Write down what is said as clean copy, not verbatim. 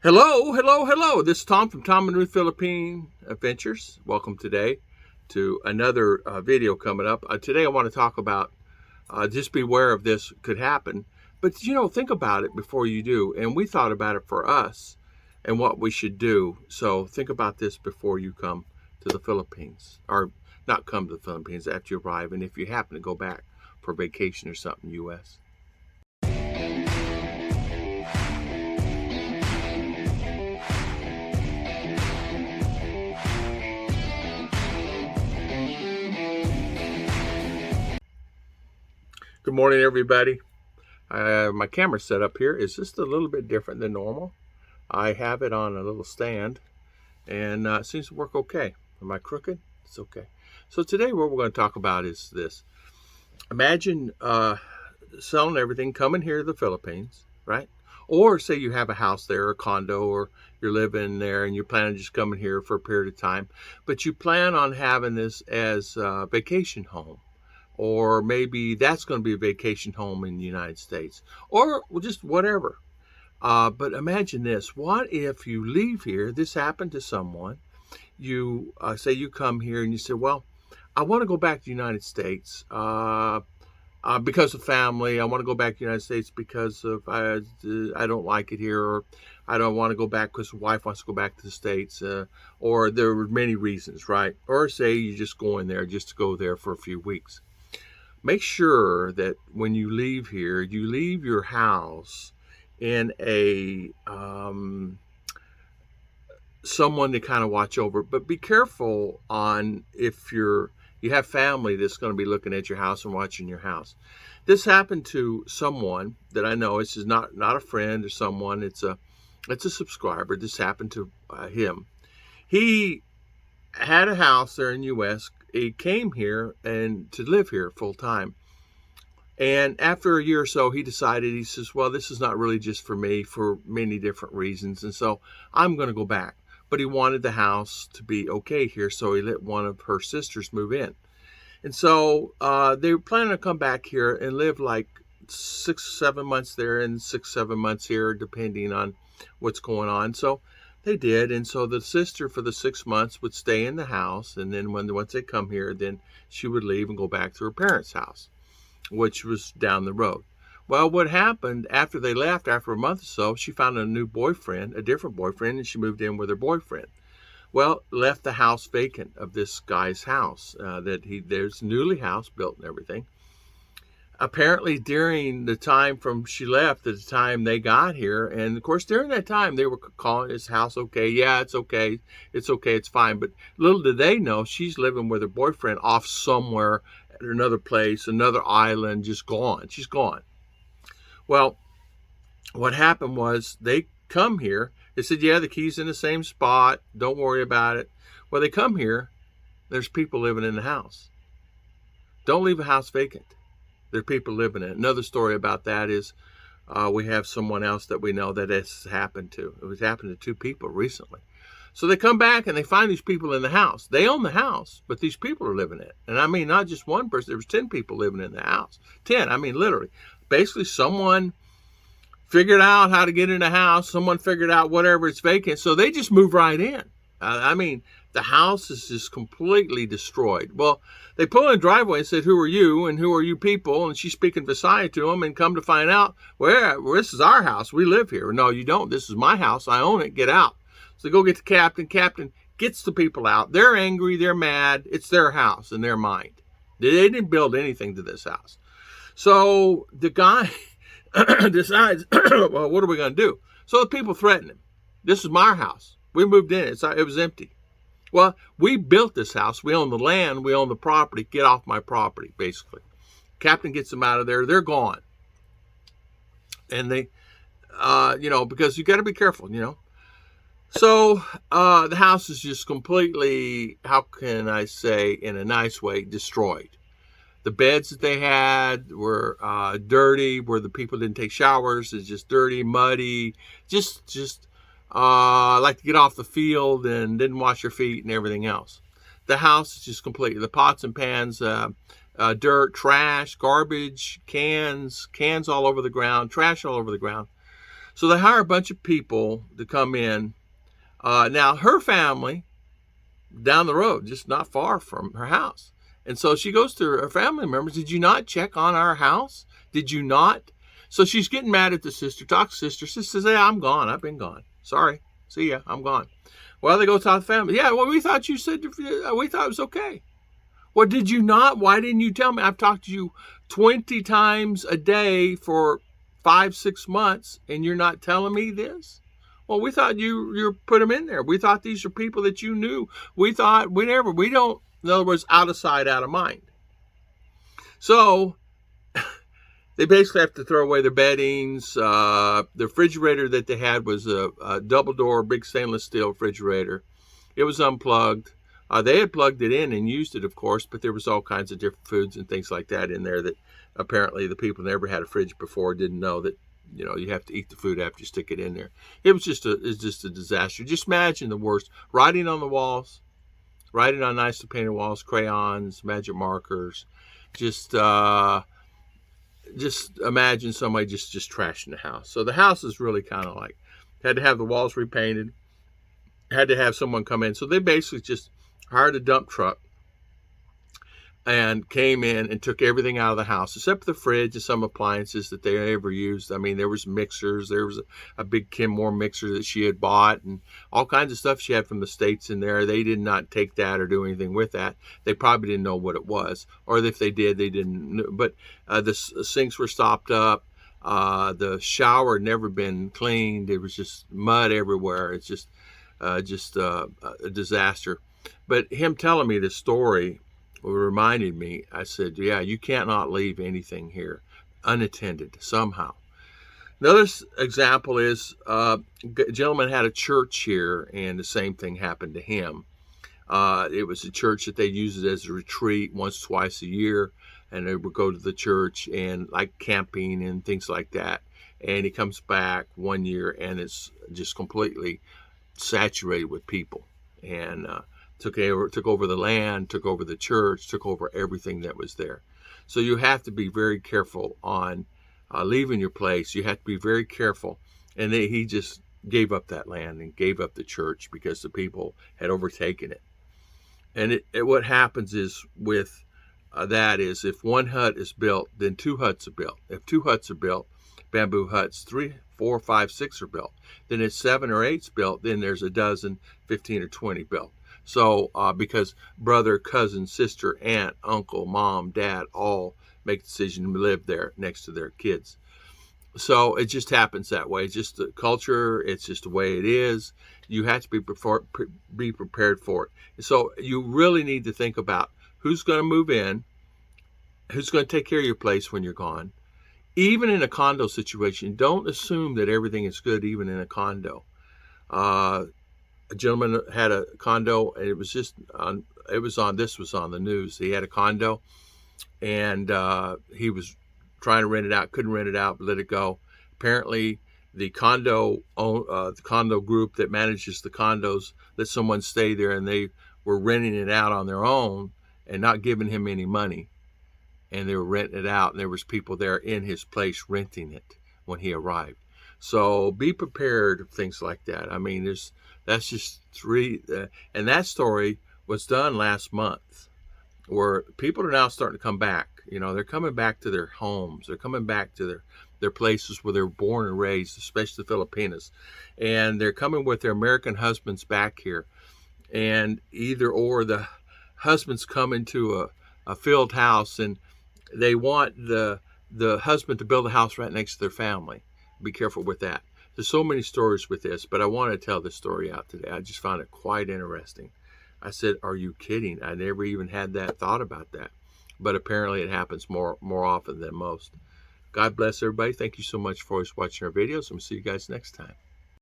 Hello, hello, hello. This is Tom from Tom and Ruth Philippine Adventures. Welcome today to another video coming up. Today I want to talk about just beware of this could happen. But, think about it before you do. And we thought about it for us and what we should do. So think about this before you come to the Philippines. Or not come to the Philippines after you arrive. And if you happen to go back for vacation or something, U.S. Good morning, everybody. My camera setup here is just a little bit different than normal. I have it on a little stand, and it seems to work okay. Am I crooked? It's okay. So today what we're going to talk about is this. Imagine selling everything, coming here to the Philippines, right? Or say you have a house there, a condo, or you're living there and you're planning on just coming here for a period of time, but you plan on having this as a vacation home. Or maybe that's going to be a vacation home in the United States, or just whatever. But imagine this. What if you leave here, this happened to someone, you say you come here and you say, well, I want to go back to the United States because of family. I want to go back to the United States because of I don't like it here, or I don't want to go back because the wife wants to go back to the States, or there were many reasons, right? Or say you're just going there just to go there for a few weeks. Make sure that when you leave here, you leave your house in a someone to kind of watch over. But be careful on if you have family that's going to be looking at your house and watching your house. This happened to someone that I know. This is not a friend or someone. It's a subscriber. This happened to him. He had a house there in the U.S. He came here and to live here full time. And after a year or so, he says, well, this is not really just for me for many different reasons. And so I'm going to go back. But he wanted the house to be okay here. So he let one of her sisters move in. And so they were planning to come back here and live like 6-7 months there and 6-7 months here, depending on what's going on. So they did, and so the sister for the 6 months would stay in the house, and then once they come here, then she would leave and go back to her parents' house, which was down the road. Well, what happened after they left, after a month or so, she found a new boyfriend, a different boyfriend, and she moved in with her boyfriend. Well, left the house vacant of this guy's house. There's newly house built and everything. Apparently during the time from she left to the time they got here, and of course during that time they were calling his house okay. Yeah, it's okay, it's fine. But little did they know she's living with her boyfriend off somewhere at another place, another island, just gone. She's gone. Well, what happened was they come here. They said, yeah, the key's in the same spot. Don't worry about it. Well, they come here. There's people living in the house. Don't leave a house vacant. There are people living in it. Another story about that is we have someone else that we know that has happened to. It was happened to 2 people recently. So they come back and they find these people in the house. They own the house, but these people are living in it. And I mean, not just one person. There was 10 people living in the house. 10, I mean, literally. Basically, someone figured out how to get in the house. Someone figured out whatever, it's vacant. So they just move right in. I mean, the house is just completely destroyed. Well, they pull in the driveway and said, who are you and who are you people? And she's speaking Visaya to them, and come to find out, well, this is our house. We live here. No, you don't. This is my house. I own it. Get out. So they go get the captain. Captain gets the people out. They're angry. They're mad. It's their house in their mind. They didn't build anything to this house. So the guy decides, well, what are we going to do? So the people threaten him. This is my house. We moved in. It was empty. Well, we built this house. We own the land. We own the property. Get off my property, basically. Captain gets them out of there. They're gone. And they, because you got to be careful, So the house is just completely, how can I say, in a nice way, destroyed. The beds that they had were dirty, where the people didn't take showers. It's just dirty, muddy, just like to get off the field and didn't wash your feet and everything else. The house is just completely, the pots and pans, dirt, trash, garbage, cans all over the ground, trash all over the ground. So they hire a bunch of people to come in. Now, her family down the road, just not far from her house. And so she goes to her family members, did you not check on our house? Did you not? So she's getting mad at the sister, talks to sister. Sister says, hey, I'm gone. I've been gone. Sorry. See ya. I'm gone. Well, they go talk to the family. Yeah, well, we thought you said, we thought it was okay. Well, did you not? Why didn't you tell me? I've talked to you 20 times a day for 5-6 months, and you're not telling me this? Well, we thought you put them in there. We thought these are people that you knew. We thought we don't, in other words, out of sight, out of mind. So they basically have to throw away their beddings. The refrigerator that they had was a double door, big stainless steel refrigerator. It was unplugged. They had plugged it in and used it, of course, but there was all kinds of different foods and things like that in there that apparently the people who never had a fridge before didn't know that, you have to eat the food after you stick it in there. It's just a disaster. Just imagine the worst. Writing on the walls, writing on nicely painted walls, crayons, magic markers. Just imagine somebody just trashing the house. So the house is really kind of like, had to have the walls repainted, had to have someone come in. So they basically just hired a dump truck and came in and took everything out of the house except the fridge and some appliances that they ever used. I mean, there was mixers. There was a big Kenmore mixer that she had bought and all kinds of stuff she had from the States in there. They did not take that or do anything with that. They probably didn't know what it was, or if they did, they didn't know. But the sinks were stopped up. The shower had never been cleaned. There was just mud everywhere. It's just a disaster. But him telling me this story reminded me, I said, yeah, you cannot leave anything here unattended somehow. Another example is a gentleman had a church here, and the same thing happened to him. It was a church that they used it as a retreat once, twice a year, and they would go to the church and like camping and things like that. And he comes back one year, and it's just completely saturated with people, and took over the land, took over the church, took over everything that was there. So you have to be very careful on leaving your place. You have to be very careful. And he just gave up that land and gave up the church because the people had overtaken it. And what happens is with that is if one hut is built, then 2 huts are built. If 2 huts are built, bamboo huts, 3, 4, 5, 6 are built. Then if 7 or 8's built, then there's a dozen, 15 or 20 built. So because brother, cousin, sister, aunt, uncle, mom, dad, all make the decision to live there next to their kids. So it just happens that way. It's just the culture. It's just the way it is. You have to be prepared for it. So you really need to think about who's going to move in, who's going to take care of your place when you're gone. Even in a condo situation, don't assume that everything is good even in a condo. A gentleman had a condo, and this was on the news. He had a condo, and he was trying to rent it out, couldn't rent it out, let it go. Apparently, the condo group that manages the condos let someone stay there, and they were renting it out on their own and not giving him any money. And they were renting it out, and there was people there in his place renting it when he arrived. So be prepared of things like that. I mean, that's just 3, and that story was done last month, where people are now starting to come back. They're coming back to their homes. They're coming back to their places where they were born and raised, especially the Filipinas. And they're coming with their American husbands back here. And either or the husbands come into a field house, and they want the husband to build a house right next to their family. Be careful with that. There's so many stories with this, but I want to tell this story out today. I just found it quite interesting. I said, are you kidding? I never even had that thought about that. But apparently it happens more often than most. God bless everybody. Thank you so much for always watching our videos. I'm going to see you guys next time.